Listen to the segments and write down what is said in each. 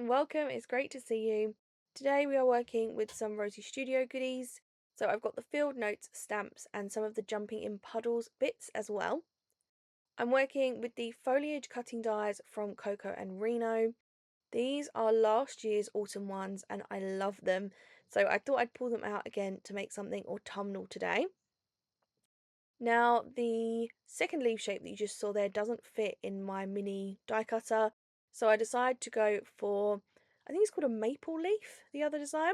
welcome. It's great to see you. Today we are working with some Rosie Studio goodies. So I've got the field notes stamps and some of the jumping in puddles bits as well. I'm working with the foliage cutting dies from Coco and Reno. These are last year's autumn ones and I love them. So I thought I'd pull them out again to make something autumnal today. Now the second leaf shape that you just saw there doesn't fit in my mini die cutter. So I decided to go for, I think it's called a maple leaf, the other design.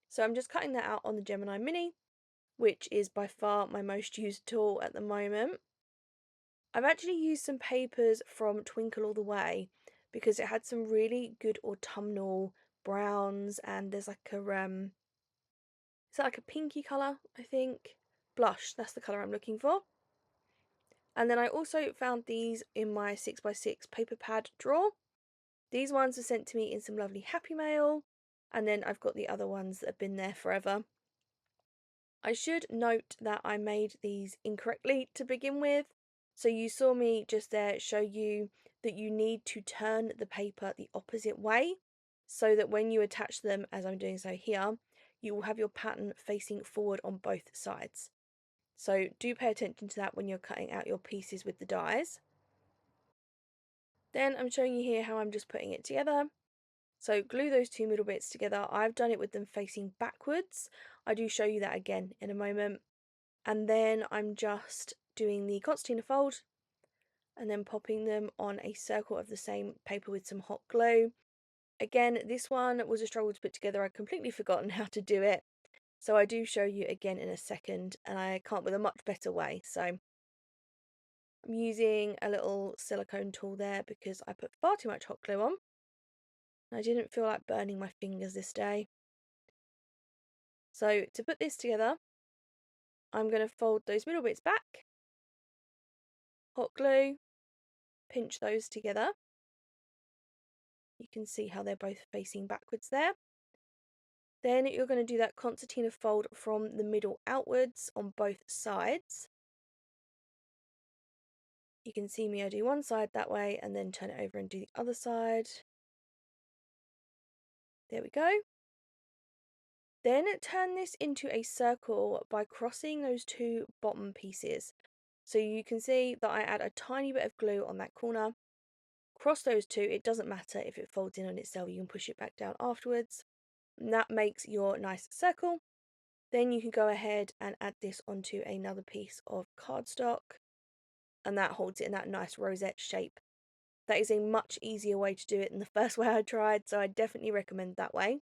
So I'm just cutting that out on the Gemini Mini, which is by far my most used tool at the moment. I've actually used some papers from Twinkle All the Way because it had some really good autumnal browns, and there's like a is that like a pinky colour, I think? Blush, that's the colour I'm looking for. And then I also found these in my 6x6 paper pad drawer. These ones were sent to me in some lovely Happy Mail, and then I've got the other ones that have been there forever. I should note that I made these incorrectly to begin with. So you saw me just there show you that you need to turn the paper the opposite way so that when you attach them, as I'm doing so here, you will have your pattern facing forward on both sides. So do pay attention to that when you're cutting out your pieces with the dies. Then I'm showing you here how I'm just putting it together. So glue those two middle bits together. I've done it with them facing backwards. I do show you that again in a moment. And then I'm just doing the concertina fold and then popping them on a circle of the same paper with some hot glue. Again, this one was a struggle to put together. I'd completely forgotten how to do it. So I do show you again in a second, and I come up with a much better way. So I'm using a little silicone tool there because I put far too much hot glue on. I didn't feel like burning my fingers this day. So to put this together, I'm going to fold those middle bits back, hot glue, pinch those together. You can see how they're both facing backwards there. Then you're going to do that concertina fold from the middle outwards on both sides. You can see me, I do one side that way and then turn it over and do the other side. There we go. Then turn this into a circle by crossing those two bottom pieces. So you can see that I add a tiny bit of glue on that corner. Cross those two, it doesn't matter if it folds in on itself, you can push it back down afterwards. And that makes your nice circle. Then you can go ahead and add this onto another piece of cardstock, and that holds it in that nice rosette shape. That is a much easier way to do it than the first way I tried, so I definitely recommend that way.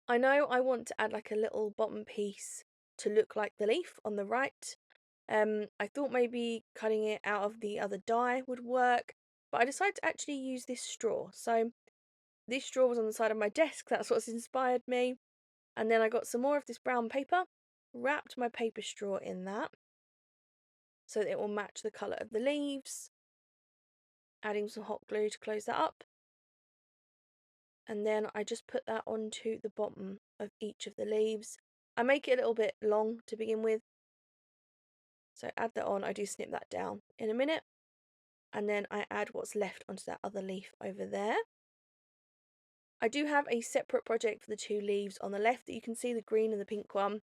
I know I want to add like a little bottom piece to look like the leaf on the right. I thought maybe cutting it out of the other die would work, but I decided to actually use this straw. So this straw was on the side of my desk, that's what's inspired me. And then I got some more of this brown paper, wrapped my paper straw in that so that it will match the colour of the leaves. Adding some hot glue to close that up. And then I just put that onto the bottom of each of the leaves. I make it a little bit long to begin with. So add that on, I do snip that down in a minute. And then I add what's left onto that other leaf over there. I do have a separate project for the two leaves on the left that you can see, the green and the pink one.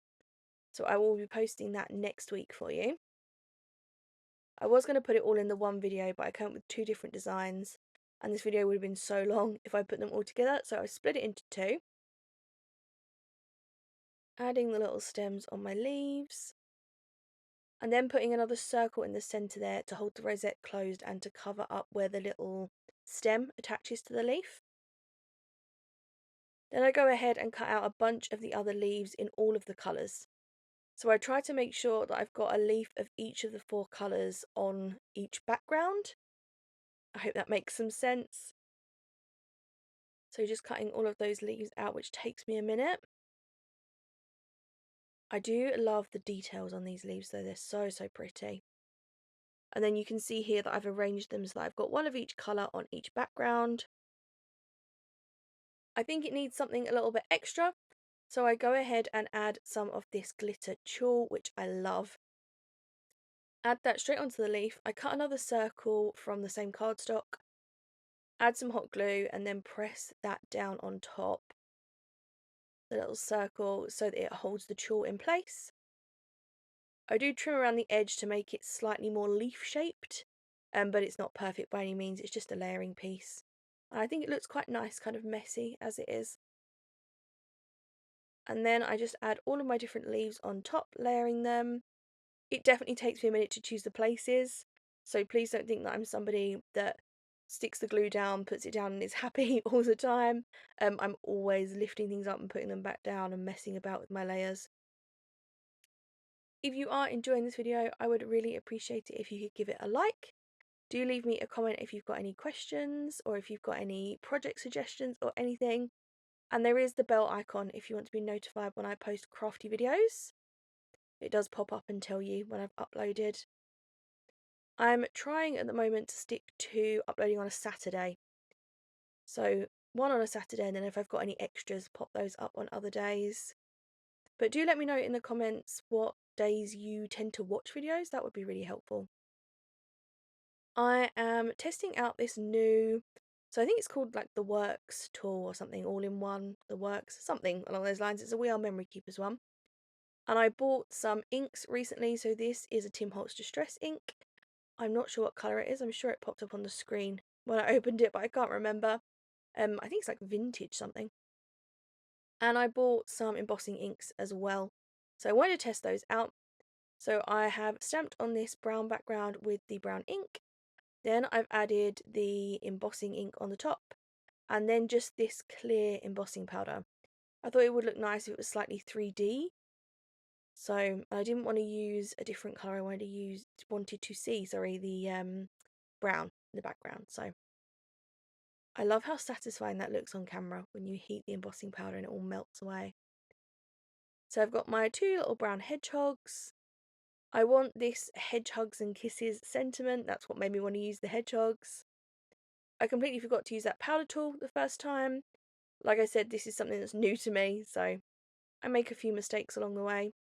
So I will be posting that next week for you. I was going to put it all in the one video, but I came up with two different designs. And this video would have been so long if I put them all together. So I split it into two. Adding the little stems on my leaves. And then putting another circle in the centre there to hold the rosette closed and to cover up where the little stem attaches to the leaf. Then I go ahead and cut out a bunch of the other leaves in all of the colours. So I try to make sure that I've got a leaf of each of the four colours on each background. I hope that makes some sense. So just cutting all of those leaves out, which takes me a minute. I do love the details on these leaves though, they're so pretty. And then you can see here that I've arranged them so that I've got one of each colour on each background. I think it needs something a little bit extra, so I go ahead and add some of this glitter tulle, which I love. Add that straight onto the leaf. I cut another circle from the same cardstock, add some hot glue, and then press that down on top, the little circle, so that it holds the tulle in place. I do trim around the edge to make it slightly more leaf shaped, but it's not perfect by any means, it's just a layering piece. I think it looks quite nice, kind of messy as it is. And then I just add all of my different leaves on top, layering them. It definitely takes me a minute to choose the places, so please don't think that I'm somebody that sticks the glue down, puts it down and is happy all the time. I'm always lifting things up and putting them back down and messing about with my layers. If you are enjoying this video, I would really appreciate it if you could give it a like. Do leave me a comment if you've got any questions or if you've got any project suggestions or anything. And there is the bell icon if you want to be notified when I post crafty videos. It does pop up and tell you when I've uploaded. I'm trying at the moment to stick to uploading on a Saturday. So one on a Saturday, and then if I've got any extras, pop those up on other days. But do let me know in the comments what days you tend to watch videos. That would be really helpful. I am testing out this new, so I think it's called like the Works tool or something, all in one, the Works, something along those lines. It's a We Are Memory Keepers one. And I bought some inks recently, so this is a Tim Holtz Distress ink. I'm not sure what colour it is, I'm sure it popped up on the screen when I opened it, but I can't remember. I think it's like vintage something. And I bought some embossing inks as well. So I wanted to test those out. So I have stamped on this brown background with the brown ink. Then I've added the embossing ink on the top. And then just this clear embossing powder. I thought it would look nice if it was slightly 3D. So I didn't want to use a different colour. I wanted to see the brown in the background. So I love how satisfying that looks on camera when you heat the embossing powder and it all melts away. So I've got my two little brown hedgehogs. I want this hedgehogs and kisses sentiment. That's what made me want to use the hedgehogs. I completely forgot to use that powder tool the first time. Like I said, this is something that's new to me, so I make a few mistakes along the way.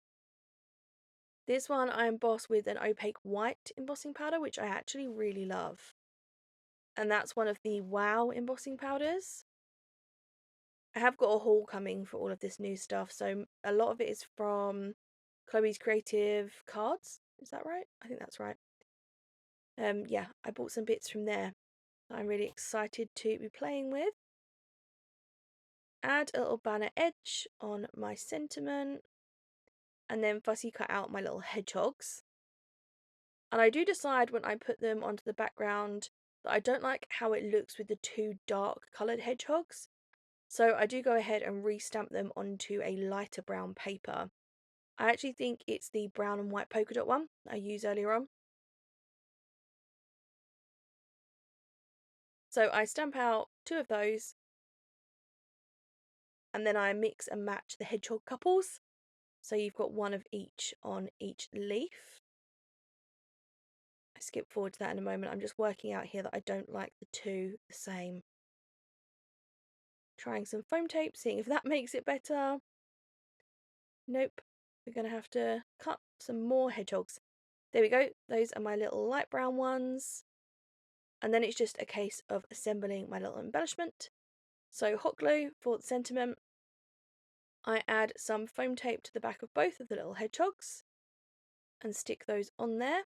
This one I emboss with an opaque white embossing powder, which I actually really love. And that's one of the Wow embossing powders. I have got a haul coming for all of this new stuff, so a lot of it is from Chloe's Creative Cards. Is that right? I think that's right. Yeah, I bought some bits from there that I'm really excited to be playing with. Add a little banner edge on my sentiment, and then fussy cut out my little hedgehogs. And I do decide when I put them onto the background that I don't like how it looks with the two dark coloured hedgehogs. So I do go ahead and re-stamp them onto a lighter brown paper. I actually think it's the brown and white polka dot one I used earlier on. So I stamp out two of those, and then I mix and match the hedgehog couples. So you've got one of each on each leaf. I skip forward to that in a moment. I'm just working out here that I don't like the two the same. Trying some foam tape, seeing if that makes it better. Nope. We're going to have to cut some more hedgehogs. There we go. Those are my little light brown ones. And then it's just a case of assembling my little embellishment. So hot glue for the sentiment. I add some foam tape to the back of both of the little hedgehogs and stick those on there.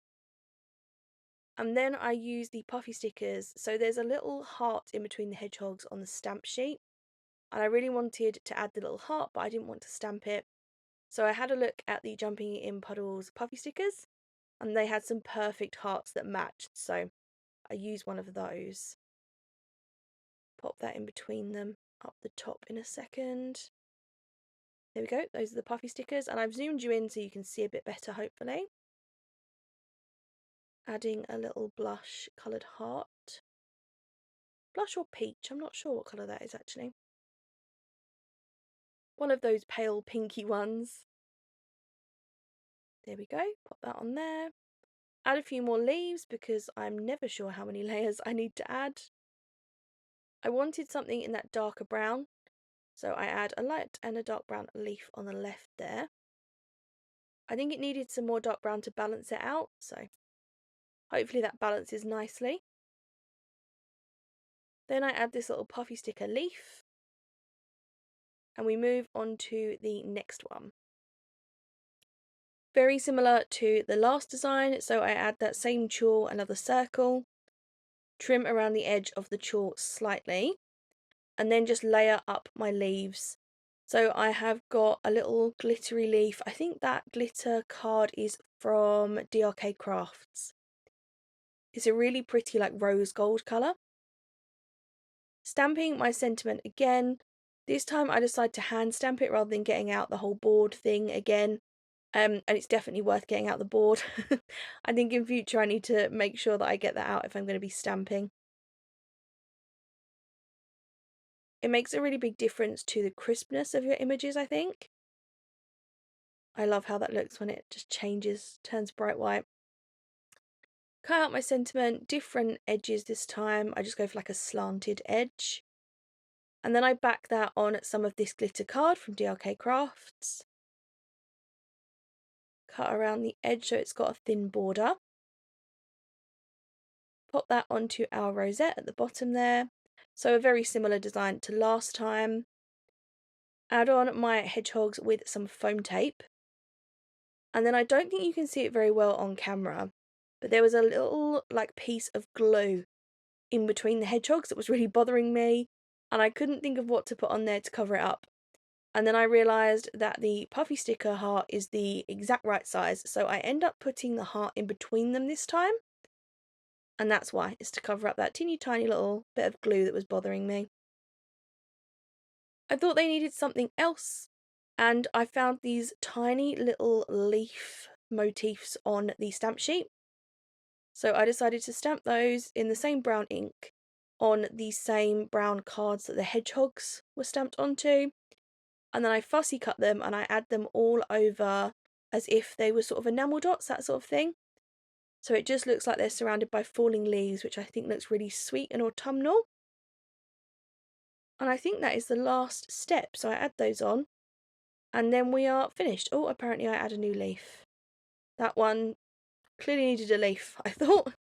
And then I use the puffy stickers. So there's a little heart in between the hedgehogs on the stamp sheet. And I really wanted to add the little heart, but I didn't want to stamp it. So I had a look at the Jumping in Puddles puffy stickers, and they had some perfect hearts that matched. So I used one of those. Pop that in between them up the top in a second. There we go, those are the puffy stickers, and I've zoomed you in so you can see a bit better, hopefully. Adding a little blush coloured heart. Blush or peach, I'm not sure what colour that is actually. One of those pale pinky ones. There we go, pop that on there. Add a few more leaves because I'm never sure how many layers I need to add. I wanted something in that darker brown, so I add a light and a dark brown leaf on the left there. I think it needed some more dark brown to balance it out, so hopefully that balances nicely. Then I add this little puffy sticker leaf, and we move on to the next one. Very similar to the last design, so I add that same tulle, another circle, trim around the edge of the tulle slightly, and then just layer up my leaves. So I have got a little glittery leaf. I think that glitter card is from DRK Crafts. It's a really pretty like rose gold colour. Stamping my sentiment again. This time I decided to hand stamp it rather than getting out the whole board thing again. And it's definitely worth getting out the board. I think in future I need to make sure that I get that out if I'm going to be stamping. It makes a really big difference to the crispness of your images, I think. I love how that looks when it just changes, turns bright white. Cut out my sentiment, different edges this time. I just go for like a slanted edge. And then I back that on some of this glitter card from DRK Crafts. Cut around the edge so it's got a thin border. Pop that onto our rosette at the bottom there. So a very similar design to last time. Add on my hedgehogs with some foam tape. And then I don't think you can see it very well on camera, but there was a little like piece of glue in between the hedgehogs that was really bothering me, and I couldn't think of what to put on there to cover it up. And then I realised that the puffy sticker heart is the exact right size, so I end up putting the heart in between them this time. And that's why, it's to cover up that teeny tiny little bit of glue that was bothering me. I thought they needed something else, and I found these tiny little leaf motifs on the stamp sheet. So I decided to stamp those in the same brown ink on the same brown cards that the hedgehogs were stamped onto. And then I fussy cut them and I add them all over as if they were sort of enamel dots, that sort of thing. So it just looks like they're surrounded by falling leaves, which I think looks really sweet and autumnal. And I think that is the last step, so I add those on. And then we are finished. Oh, apparently I add a new leaf. That one clearly needed a leaf, I thought.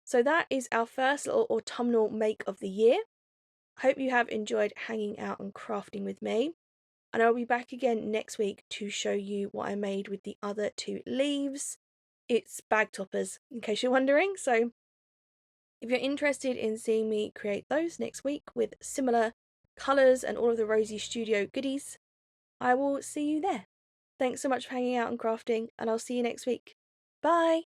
So that is our first little autumnal make of the year. I hope you have enjoyed hanging out and crafting with me. And I'll be back again next week to show you what I made with the other two leaves. It's bag toppers, in case you're wondering. So if you're interested in seeing me create those next week with similar colours and all of the Rosie Studio goodies, I will see you there. Thanks so much for hanging out and crafting, and I'll see you next week. Bye!